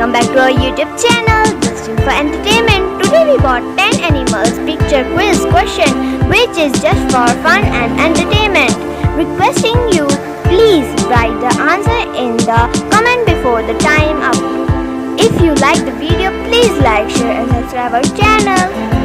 welcome back to our YouTube channel, Destined for Entertainment. Today we got 10 animals picture quiz question which is just for fun and entertainment. Requesting you please write the answer in the comment before the time up. If you like the video, please like, share and subscribe our channel.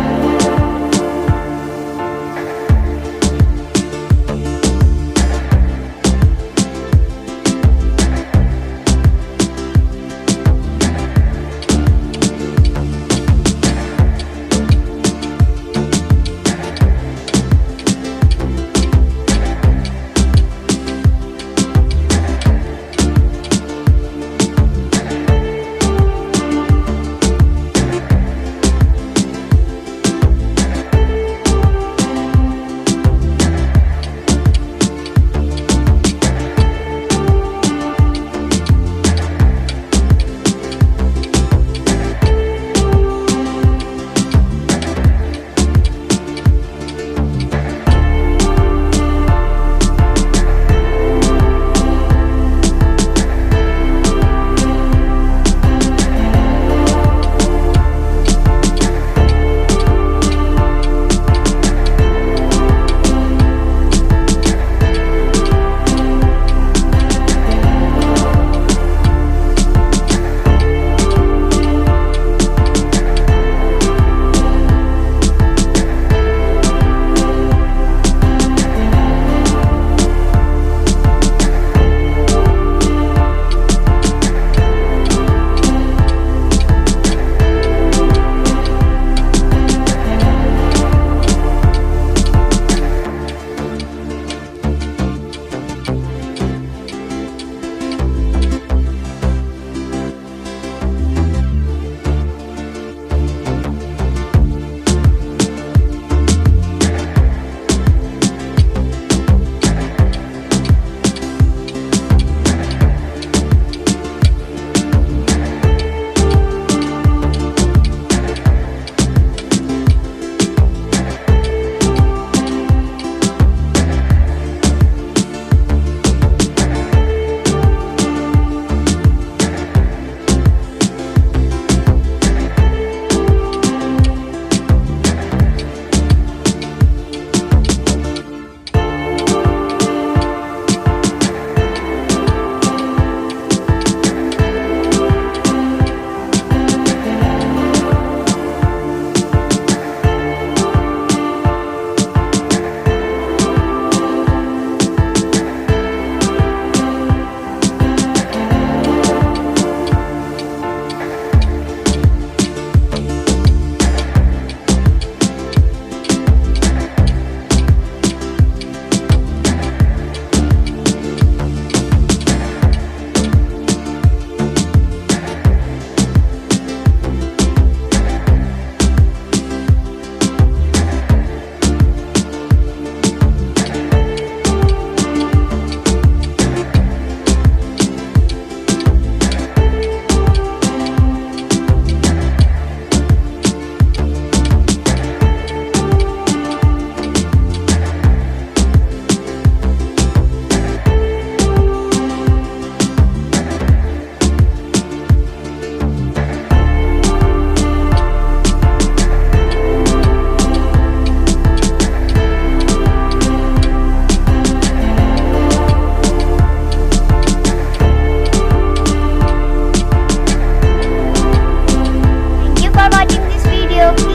Thank you for watching this video.